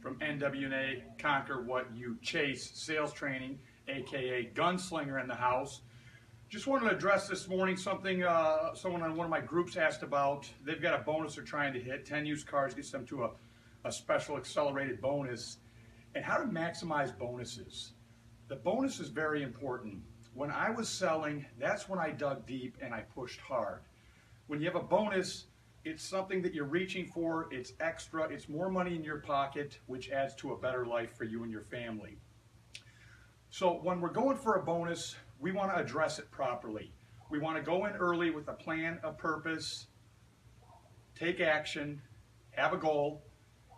from NW&A, Conquer What You Chase Sales Training, aka Gunslinger in the house. Just wanted to address this morning something someone on one of my groups asked about. They've got a bonus they're trying to hit. 10 used cars gets them to a special accelerated bonus. And how to maximize bonuses. The bonus is very important. When I was selling, that's when I dug deep and I pushed hard. When you have a bonus, it's something that you're reaching for, it's extra, it's more money in your pocket, which adds to a better life for you and your family. So when we're going for a bonus, we want to address it properly. We want to go in early with a plan, a purpose, take action, have a goal,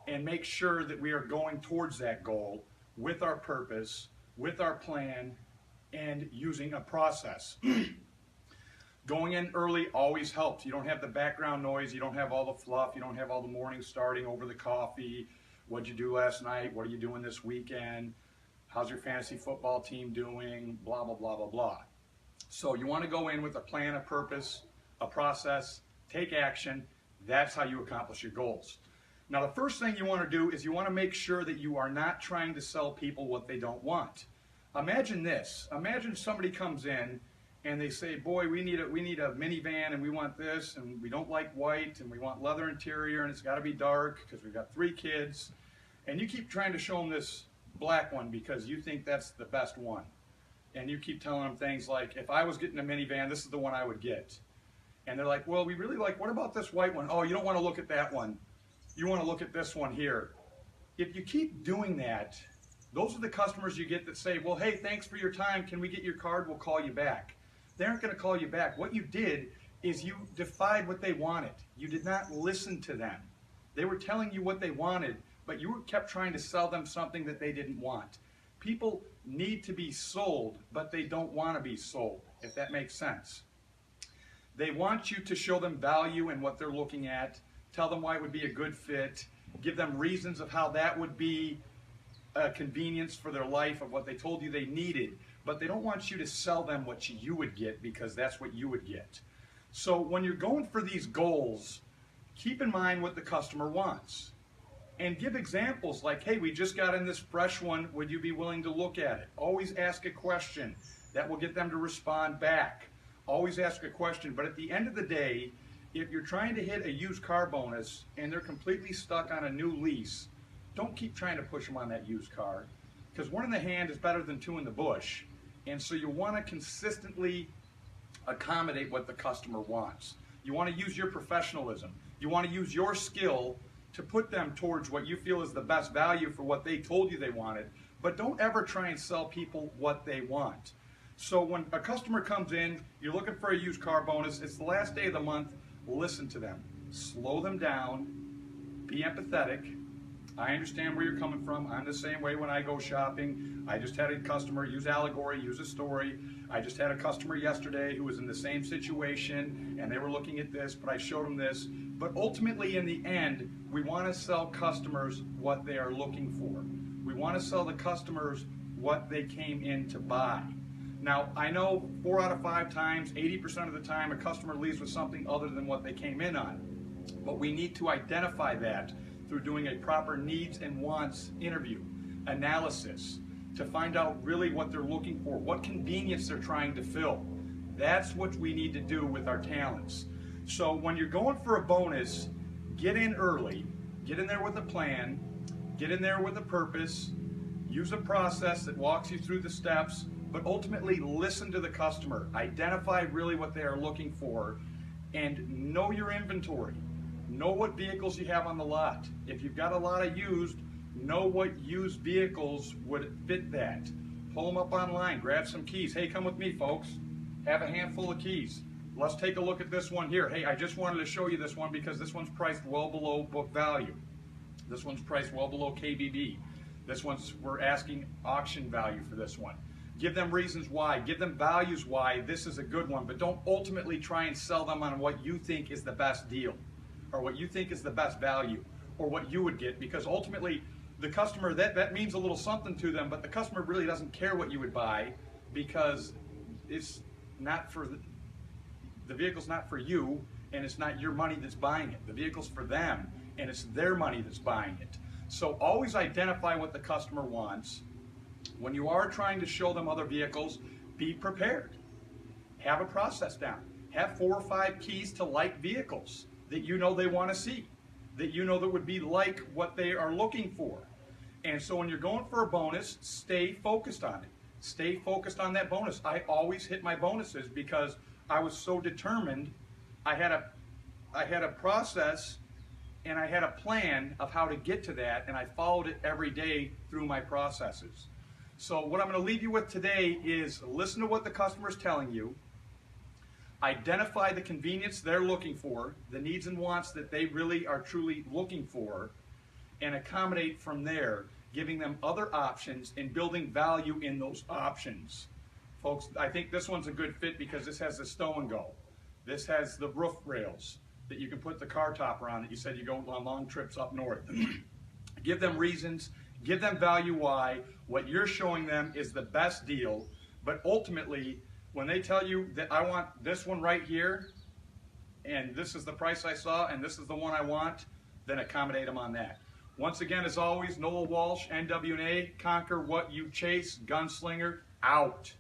and make sure that we are going towards that goal with our purpose, with our plan, and using a process. Going in early always helps. You don't have the background noise, you don't have all the fluff, you don't have all the morning starting over the coffee. What'd you do last night? What are you doing this weekend? How's your fantasy football team doing? Blah, blah, blah, blah, blah. So you want to go in with a plan, a purpose, a process, take action. That's how you accomplish your goals. Now, the first thing you want to do is you want to make sure that you are not trying to sell people what they don't want. Imagine this. Imagine somebody comes in and they say, boy, we need a minivan and we want this and we don't like white and we want leather interior and it's got to be dark because we've got 3 kids. And you keep trying to show them this black one because you think that's the best one. And you keep telling them things like, if I was getting a minivan, this is the one I would get. And they're like, well, we really like, what about this white one? Oh, you don't want to look at that one. You want to look at this one here. If you keep doing that, those are the customers you get that say, well, hey, thanks for your time. Can we get your card? We'll call you back. They aren't going to call you back. What you did is you defied what they wanted. You did not listen to them. They were telling you what they wanted, but you kept trying to sell them something that they didn't want. People need to be sold, but they don't want to be sold, if that makes sense. They want you to show them value in what they're looking at, tell them why it would be a good fit, give them reasons of how that would be a convenience for their life of what they told you they needed, but they don't want you to sell them what you would get because that's what you would get. So when you're going for these goals, keep in mind what the customer wants. And give examples like, hey, we just got in this fresh one, would you be willing to look at it? Always ask a question. That will get them to respond back. Always ask a question, but at the end of the day, if you're trying to hit a used car bonus and they're completely stuck on a new lease, don't keep trying to push them on that used car because 1 in the hand is better than 2 in the bush. And so you want to consistently accommodate what the customer wants. You want to use your professionalism. You want to use your skill to put them towards what you feel is the best value for what they told you they wanted, but don't ever try and sell people what they want. So when a customer comes in, you're looking for a used car bonus, it's the last day of the month, listen to them. Slow them down, be empathetic. I understand where you're coming from. I'm the same way when I go shopping. I just had a customer, use allegory, use a story. I just had a customer yesterday who was in the same situation and they were looking at this, but I showed them this. But ultimately in the end, we want to sell customers what they are looking for. We want to sell the customers what they came in to buy. Now, I know 4 out of 5 times, 80% of the time, a customer leaves with something other than what they came in on. But we need to identify that through doing a proper needs and wants interview, analysis, to find out really what they're looking for, what convenience they're trying to fill. That's what we need to do with our talents. So when you're going for a bonus, get in early, get in there with a plan, get in there with a purpose, use a process that walks you through the steps, but ultimately listen to the customer, identify really what they are looking for, and know your inventory. Know what vehicles you have on the lot. If you've got a lot of used, know what used vehicles would fit that. Pull them up online, grab some keys. Hey, come with me, folks. Have a handful of keys. Let's take a look at this one here. Hey, I just wanted to show you this one because this one's priced well below book value. This one's priced well below KBB. This one's, we're asking auction value for this one. Give them reasons why. Give them values why this is a good one, but don't ultimately try and sell them on what you think is the best deal or what you think is the best value or what you would get, because ultimately the customer, that means a little something to them, but the customer really doesn't care what you would buy because it's not for the vehicle's not for you and it's not your money that's buying it. The vehicle's for them and it's their money that's buying it. So always identify what the customer wants. When you are trying to show them other vehicles, be prepared. Have a process down. Have 4 or 5 keys to like vehicles that you know they want to see, that you know that would be like what they are looking for. And so when you're going for a bonus, stay focused on it. Stay focused on that bonus. I always hit my bonuses because I was so determined. I had a process and I had a plan of how to get to that, and I followed it every day through my processes. So what I'm going to leave you with today is listen to what the customer is telling you, identify the convenience they're looking for, the needs and wants that they really are truly looking for, and accommodate from there, giving them other options and building value in those options. Folks, I think this one's a good fit because this has the stow and go. This has the roof rails that you can put the car topper on that you said you go on long trips up north. Give them reasons, give them value why. What you're showing them is the best deal, but ultimately, when they tell you that I want this one right here, and this is the price I saw, and this is the one I want, then accommodate them on that. Once again, as always, Noel Walsh, NW&A, conquer what you chase, gunslinger, out.